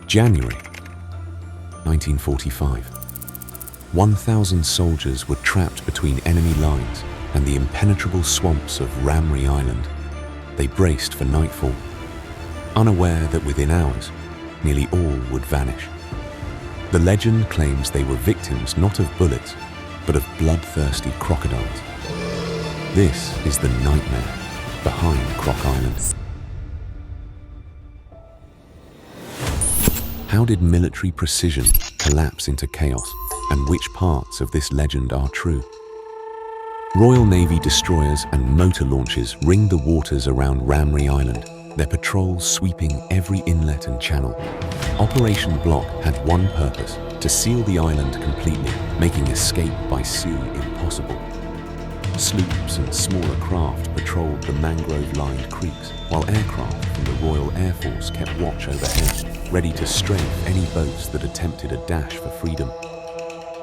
January 1945. 1,000 soldiers were trapped between enemy lines and the impenetrable swamps of Ramree Island. They braced for nightfall, unaware that within hours, nearly all would vanish. The legend claims they were victims not of bullets, but of bloodthirsty crocodiles. This is the nightmare behind Croc Island. How did military precision collapse into chaos, and which parts of this legend are true? Royal Navy destroyers and motor launches ring the waters around Ramree Island, their patrols sweeping every inlet and channel. Operation Block had one purpose: to seal the island completely, making escape by sea impossible. Sloops and smaller craft patrolled the mangrove-lined creeks, while aircraft from the Royal Air Force kept watch overhead, ready to strafe any boats that attempted a dash for freedom.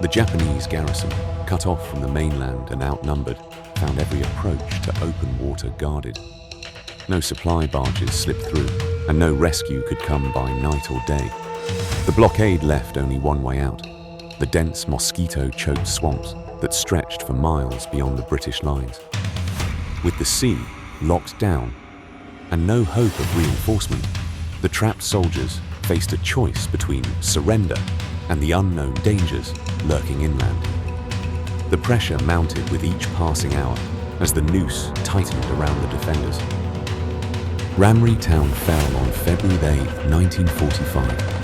The Japanese garrison, cut off from the mainland and outnumbered, found every approach to open water guarded. No supply barges slipped through, and no rescue could come by night or day. The blockade left only one way out: the dense mosquito-choked swamps that stretched for miles beyond the British lines. With the sea locked down and no hope of reinforcement, the trapped soldiers faced a choice between surrender and the unknown dangers lurking inland. The pressure mounted with each passing hour as the noose tightened around the defenders. Ramree town fell on February 8, 1945.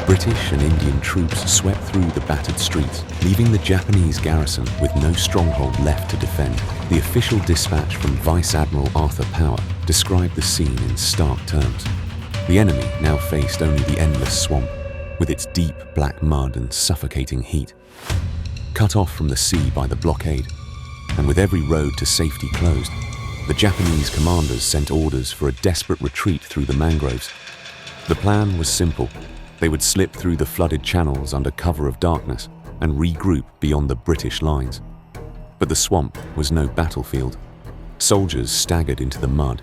British and Indian troops swept through the battered streets, leaving the Japanese garrison with no stronghold left to defend. The official dispatch from Vice Admiral Arthur Power described the scene in stark terms. The enemy now faced only the endless swamp, with its deep black mud and suffocating heat. Cut off from the sea by the blockade, and with every road to safety closed, the Japanese commanders sent orders for a desperate retreat through the mangroves. The plan was simple. They would slip through the flooded channels under cover of darkness and regroup beyond the British lines. But the swamp was no battlefield. Soldiers staggered into the mud,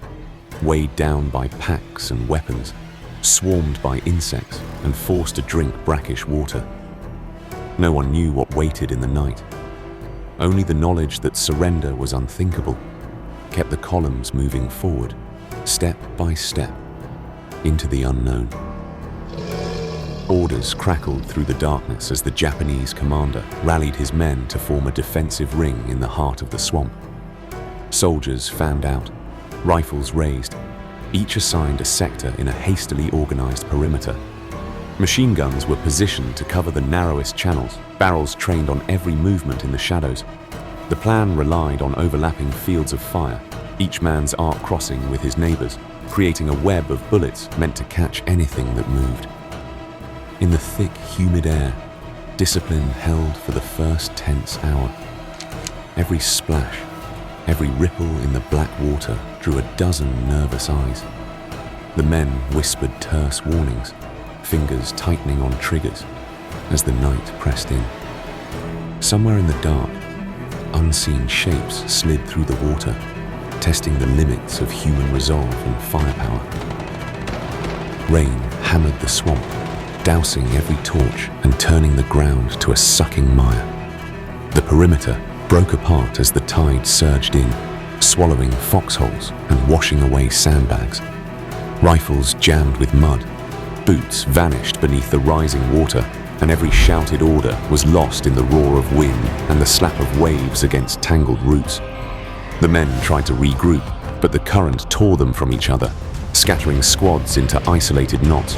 weighed down by packs and weapons, swarmed by insects and forced to drink brackish water. No one knew what waited in the night. Only the knowledge that surrender was unthinkable kept the columns moving forward, step by step, into the unknown. Orders crackled through the darkness as the Japanese commander rallied his men to form a defensive ring in the heart of the swamp. Soldiers fanned out, rifles raised, each assigned a sector in a hastily organized perimeter. Machine guns were positioned to cover the narrowest channels, barrels trained on every movement in the shadows. The plan relied on overlapping fields of fire, each man's arc crossing with his neighbors, creating a web of bullets meant to catch anything that moved. In the thick, humid air, discipline held for the first tense hour. Every splash, every ripple in the black water drew a dozen nervous eyes. The men whispered terse warnings, fingers tightening on triggers as the night pressed in. Somewhere in the dark, unseen shapes slid through the water, testing the limits of human resolve and firepower. Rain hammered the swamp, dousing every torch and turning the ground to a sucking mire. The perimeter broke apart as the tide surged in, swallowing foxholes and washing away sandbags. Rifles jammed with mud, boots vanished beneath the rising water, and every shouted order was lost in the roar of wind and the slap of waves against tangled roots. The men tried to regroup, but the current tore them from each other, scattering squads into isolated knots.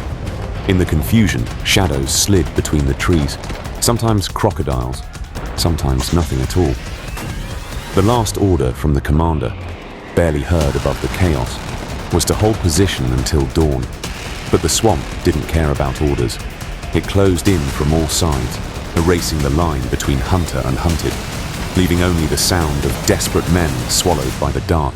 In the confusion, shadows slid between the trees, sometimes crocodiles, sometimes nothing at all. The last order from the commander, barely heard above the chaos, was to hold position until dawn. But the swamp didn't care about orders. It closed in from all sides, erasing the line between hunter and hunted, leaving only the sound of desperate men swallowed by the dark.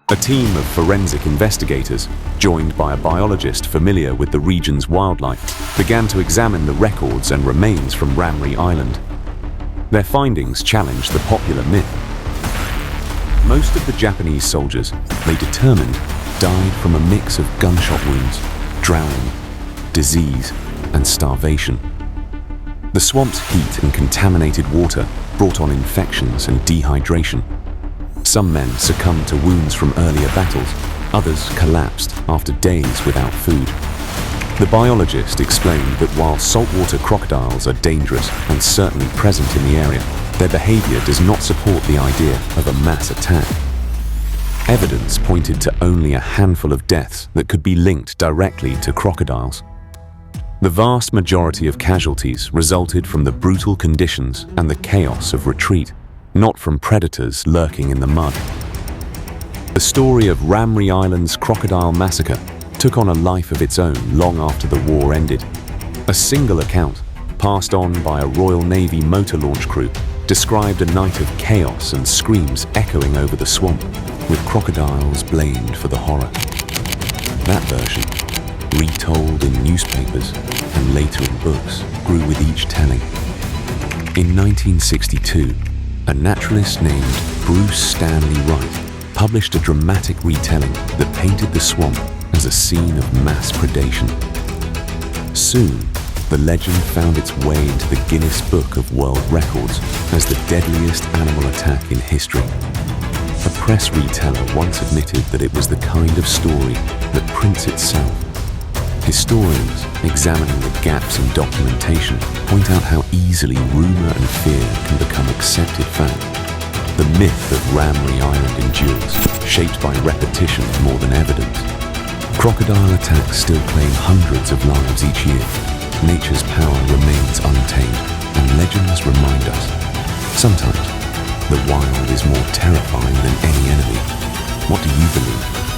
A team of forensic investigators, joined by a biologist familiar with the region's wildlife, began to examine the records and remains from Ramree Island. Their findings challenged the popular myth. Most of the Japanese soldiers, they determined, died from a mix of gunshot wounds, drowning, disease, and starvation. The swamp's heat and contaminated water brought on infections and dehydration. Some men succumbed to wounds from earlier battles, others collapsed after days without food. The biologist explained that while saltwater crocodiles are dangerous and certainly present in the area, their behavior does not support the idea of a mass attack. Evidence pointed to only a handful of deaths that could be linked directly to crocodiles. The vast majority of casualties resulted from the brutal conditions and the chaos of retreat, not from predators lurking in the mud. The story of Ramree Island's crocodile massacre took on a life of its own long after the war ended. A single account, passed on by a Royal Navy motor launch crew, described a night of chaos and screams echoing over the swamp, with crocodiles blamed for the horror. That version, retold in newspapers and later in books, grew with each telling. In 1962, a naturalist named Bruce Stanley Wright published a dramatic retelling that painted the swamp as a scene of mass predation. Soon, the legend found its way into the Guinness Book of World Records as the deadliest animal attack in history. A press reteller once admitted that it was the kind of story that prints itself. Historians, examining the gaps in documentation, point out how easily rumor and fear can become accepted fact. The myth of Ramree Island endures, shaped by repetition more than evidence. Crocodile attacks still claim hundreds of lives each year. Nature's power remains untamed, and legends remind us. Sometimes, the wild is more terrifying than any enemy. What do you believe?